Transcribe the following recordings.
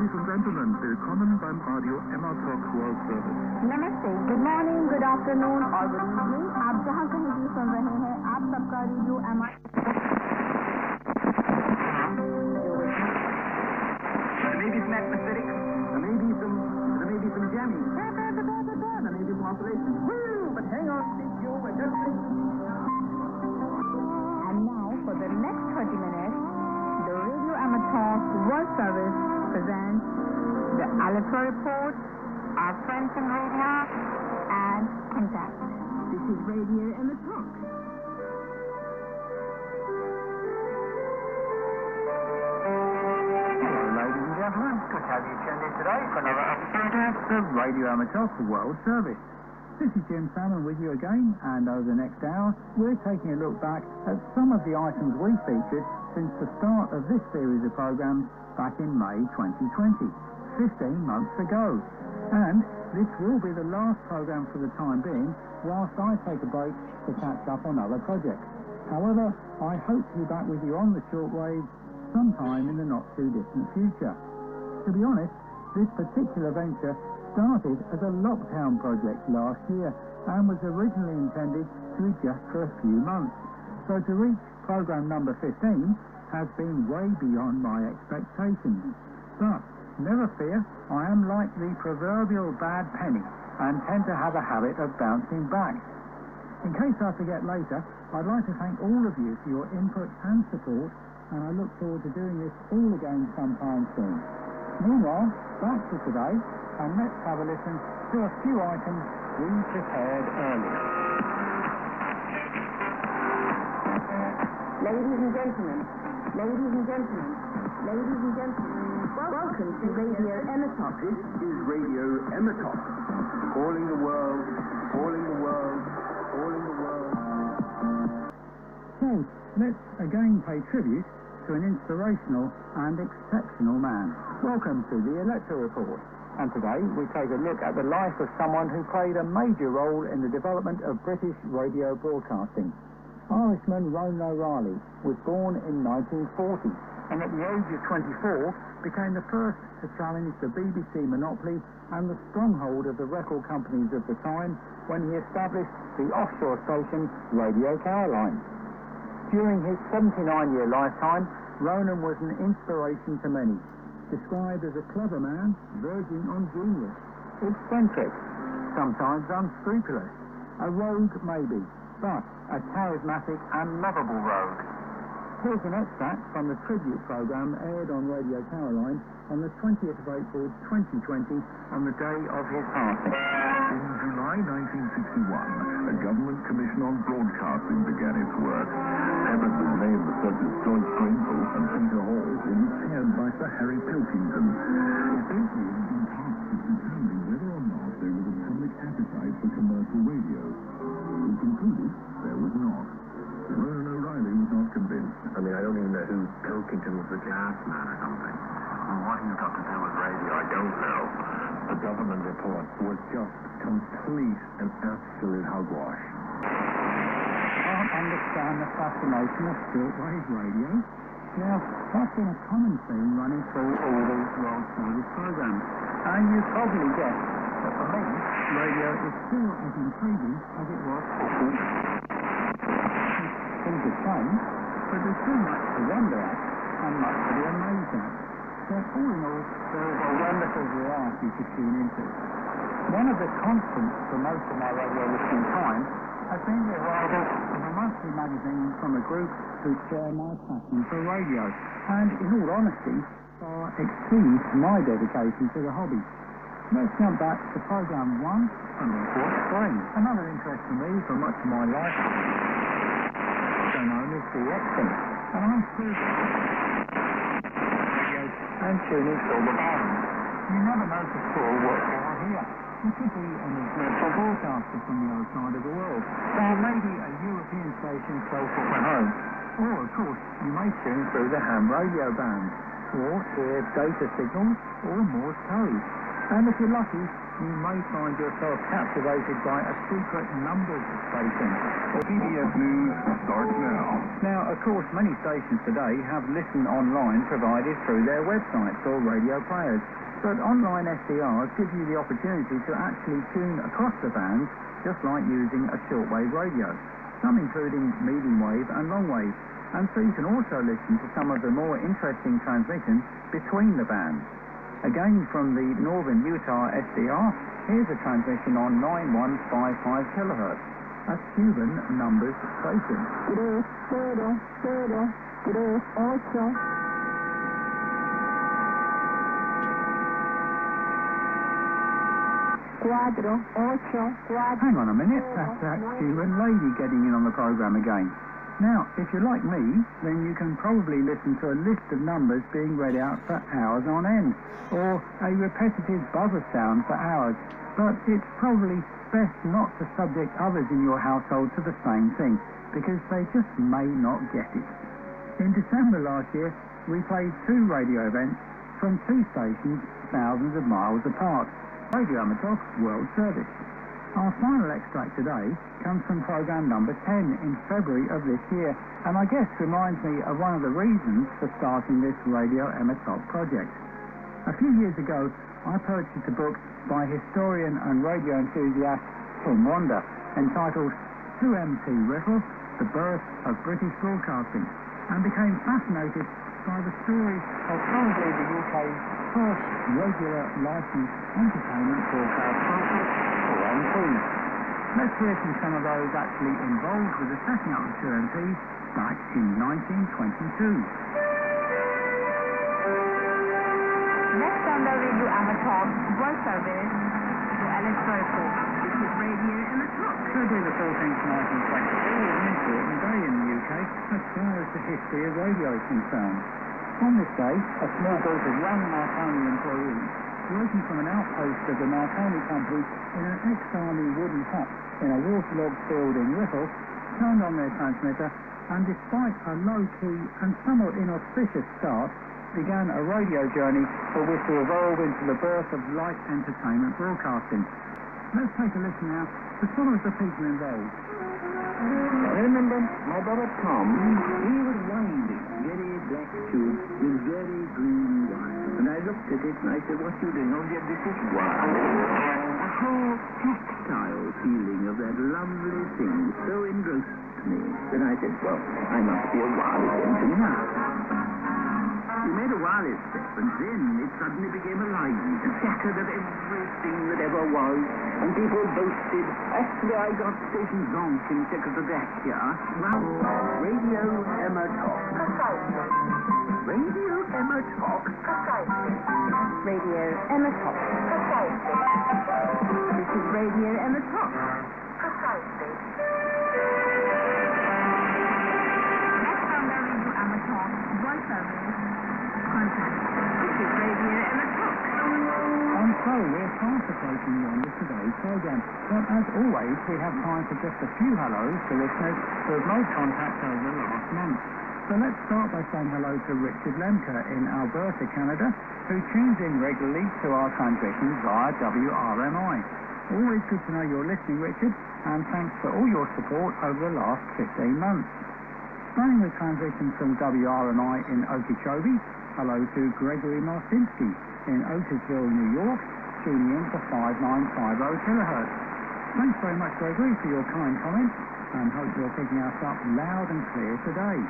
Ladies and gentlemen, willkommen beim Radio Emma Talk World Service. नमस्ते, good morning, good afternoon और good evening. आप जहाँ कहीं भी सुन रहे हैं, आप सबका रेडियो एमा There may be some atmospheric, there may be some jamming, there may be some oscillation. But hang on, we're just... And now for the next 30 minutes, the Radio Emma Talk World Service presents the Alpha Report, our friends in radio, and Contact. This is Radio Emma Talk. Gentlemen, good to have you tuned in today for another episode of the Radio Amateur World Service. This is Jim Salmon with you again, and over the next hour, we're taking a look back at some of the items we featured since the start of this series of programs back in May 2020, 15 months ago. And this will be the last program for the time being, whilst I take a break to catch up on other projects. However, I hope to be back with you on the shortwave sometime in the not-too-distant future. To be honest, this particular venture started as a lockdown project last year and was originally intended to be just for a few months. So to reach program number 15 has been way beyond my expectations. But never fear, I am like the proverbial bad penny and tend to have a habit of bouncing back. In case I forget later, I'd like to thank all of you for your input and support, and I look forward to doing this all again sometime soon. Meanwhile, back to today, and let's have a listen to a few items we prepared earlier. Ladies and gentlemen, welcome to Radio Emma Talk. This is Radio Emma Talk, calling the world, calling the world, calling the world. So, let's again pay tribute to an inspirational and exceptional man. Welcome to the Electro Report. And today we take a look at the life of someone who played a major role in the development of British radio broadcasting. Irishman Ronan O'Reilly was born in 1940 and at the age of 24 became the first to challenge the BBC monopoly and the stronghold of the record companies of the time when he established the offshore station Radio Caroline. During his 79-year lifetime, Ronan was an inspiration to many. Described as a clever man, verging on genius, eccentric, sometimes unscrupulous, a rogue maybe, but a charismatic and lovable rogue. Here's an extract from the tribute program aired on Radio Caroline on the 20th of April 2020 on the day of his passing. In July 1961, a government commission on broadcasting began its work. Members with names such as George Grenfell and Peter Hall were chaired by Sir Harry Pilkington. Essentially, it was tasked with determining whether or not there was a public appetite for commercial radio. Who concluded there was not. Ronan O'Reilly was not convinced. I mean, I don't even know who Pilkington was, the gas man or something. Well, what he's got to do with radio, I don't know. The government report was just complete and absolute hogwash. I can't understand the fascination of shortwave radio. Now, that's been a common theme running through all these World Service programs. And you probably guessed that for me, radio is still as intriguing as it was 40 years ago. Things have changed, but there's still much to wonder at and much to be amazed at. So all in all, there is a wonderful variety to tune into. One of the constants for most of my radio listening time has been the arrival of a monthly magazine from a group who share my passion for radio, and in all honesty, far exceeds my dedication to the hobby. Let's jump back to program 1 from the Fourth Spring. Another interest for me for much of my life, so known as DXing, and I'm still and tuning for the band. You never know for sure what you'll hear. It could be an international broadcaster from the other side of the world, or maybe a European station closer to home. Or, of course, you may tune through the ham radio band, or hear data signals, or Morse code. And if you're lucky, you may find yourself captivated by a secret numbers station. CBS News starts now. Now, of course, many stations today have listen online provided through their websites or radio players. But online SDRs give you the opportunity to actually tune across the bands, just like using a shortwave radio, some including medium wave and long wave. And so you can also listen to some of the more interesting transmissions between the bands. Again, from the Northern Utah SDR, here's a transmission on 9155 kilohertz, a Cuban numbers station. 484. Hang on a minute, that's that Cuban lady getting in on the program again. Now, if you're like me, then you can probably listen to a list of numbers being read out for hours on end, or a repetitive buzzer sound for hours. But it's probably best not to subject others in your household to the same thing, because they just may not get it. In December last year, we played 2 radio events from 2 stations thousands of miles apart. Radio Amateur World Service. Our final extract today comes from program number 10 in February of this year, and I guess reminds me of one of the reasons for starting this Radio Amateur project. A few years ago, I purchased a book by historian and radio enthusiast Tim Wander, entitled To MT Riffle, The Birth of British Broadcasting, and became fascinated by the story of probably the UK's first regular licensed entertainment broadcast process, or MT. Let's hear from some of those actually involved with the setting up of 2MT back in 1922. Next on the Radio Amateur World Service, the Electrical. This is Radio Amateur. February the 14th, 1922 was an important day in the UK as far as the history of radio is concerned. On this day, a small group of young Marconi employees, working from an outpost of the Marconi Company in an ex-army wooden hut in a waterlogged field in Riffle, turned on their transmitter and, despite a low-key and somewhat inauspicious start, began a radio journey that was to evolve into the birth of light entertainment broadcasting. Let's take a listen now to some of the people involved. I remember my brother Tom, he was winding very black tube with very green wire. And I looked at it and I said, what are you doing? Oh, dear, this is wire. The whole tactile feeling of that lovely thing so engrossed me that I said, well, I must be a wireless engineer. We made a wireless step, and then it suddenly became alive, scattered of everything that ever was, and people boasted. Actually, I got station zonk in Czechoslovakia. Well, Radio Amateur. Precisely. Radio Amateur. Precisely. Radio Amateur. Precisely. This is Radio Amateur. Precisely. Next on the Radio Amateur World Service. Contact. This is Radio Amateur. And so we're fast approaching the end of today's program. But as always, we have time for just a few hellos to listeners who have made contact over the last month. So let's start by saying hello to Richard Lemke in Alberta, Canada, who tunes in regularly to our transmissions via WRMI. Always good to know you're listening, Richard, and thanks for all your support over the last 15 months. Starting with transmissions from WRMI in Okeechobee, hello to Gregory Martinsky in Otisville, New York, tuning in to 5950 kilohertz. Thanks very much, Gregory, for your kind comments, and hope you're picking us up loud and clear today.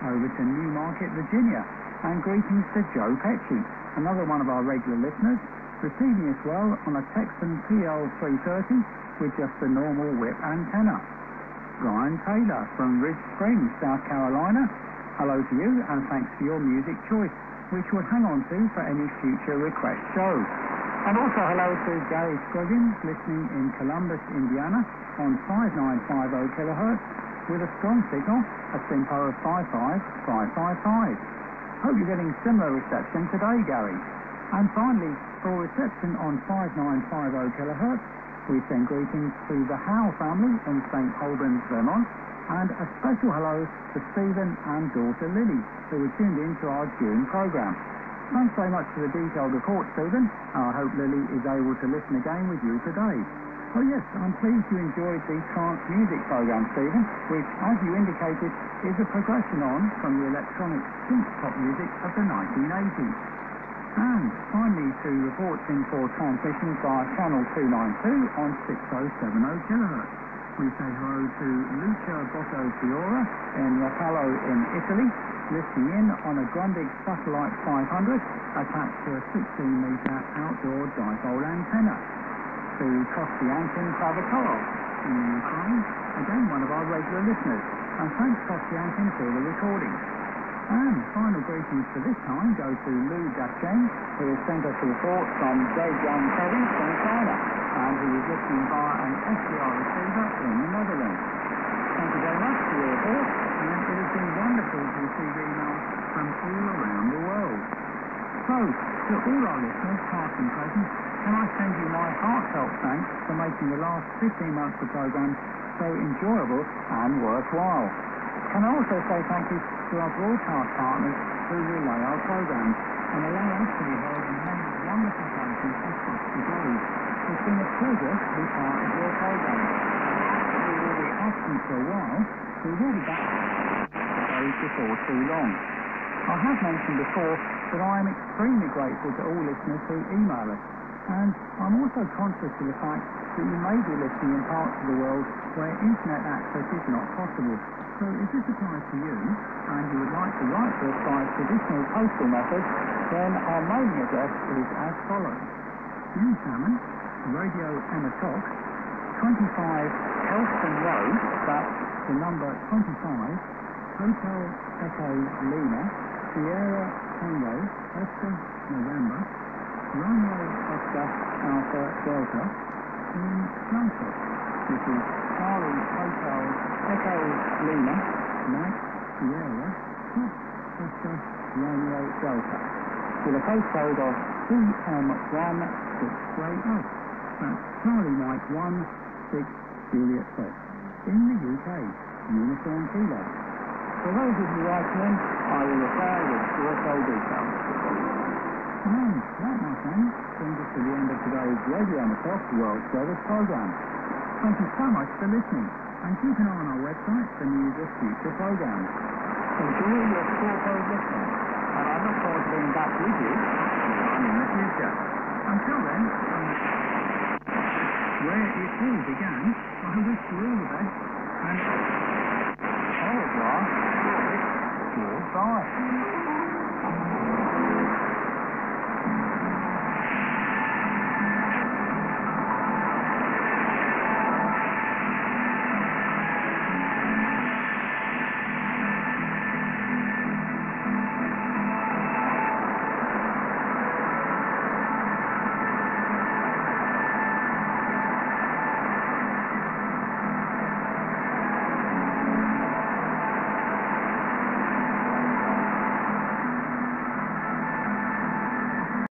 Over to Newmarket, Virginia, and greetings to Joe Petchy, another one of our regular listeners, receiving us well on a Texan PL330 with just the normal whip antenna. Brian Taylor from Ridge Springs, South Carolina, hello to you, and thanks for your music choice, which we'll hang on to for any future request shows. And also hello to Gary Scoggins, listening in Columbus, Indiana, on 5950 kilohertz, with a strong signal, a SINPO of 55555. Hope you're getting similar reception today, Gary. And finally, for reception on 5950 kilohertz, we send greetings to the Howe family in St. Albans, Vermont, and a special hello to Stephen and daughter Lily, who were tuned in to our June program. Thanks very much for the detailed report, Stephen. I hope Lily is able to listen again with you today. Oh yes, I'm pleased you enjoyed the trance music programme, Stephen, which, as you indicated, is a progression on from the electronic synth pop music of the 1980s. And finally, to reports in for transmissions via channel 292 on 6070 kHz. We say hello to Lucia Botto Fiora in Rapallo in Italy, listening in on a Grundig Satellite 500 attached to a 16-metre outdoor dipole antenna. To Kostiantin Kravatov in Ukraine, again one of our regular listeners, and thanks Kostiantin for the recording. And final greetings for this time go to Lou Dacheng, who has sent us a report from Zhejiang province in China, and who is listening via an SDR receiver in the Netherlands. Thank you very much for your report, and it has been wonderful to receive emails from all around the world. So, to all our listeners, past and present, can I send you my heartfelt thanks for making the last 15 months of programmes so enjoyable and worthwhile. Can I also say thank you to our broadcast partners who relay our programmes and allow us to be heard in many wonderful places across the globe. It's been a pleasure to be part of your programme. We will be absent for a while, we will be back before too long. I have mentioned before that I am extremely grateful to all listeners who email us, and I'm also conscious of the fact that you may be listening in parts of the world where internet access is not possible. So if this applies to you, and you would like to write to us by traditional postal methods, then our mailing address is as follows. New Salmon, Radio Ematok, 25 Helston Road, that's the number 25, Hotel Echo Lima, Sierra Tango, Oscar November, Romeo Oscar Alpha Delta, in Blanchard, which is Charlie Hotel Echo Lima, Mike Sierra, Oscar Romeo Delta, with a postcode of CM1630. That's Charlie Mike 16 Juliet First, in the UK, Uniform Kilo. For those of you writing in, I will reply with your full details. And that, my friends, brings us to the end of today's Radio Ematok World Service Programme. Thank you so much for listening, and keep an eye on our website for news of future programmes. Enjoy your four-pose listening, and I look forward to being back with you in the future. Until then, where it all began, I wish you all the best, and au revoir, goodbye.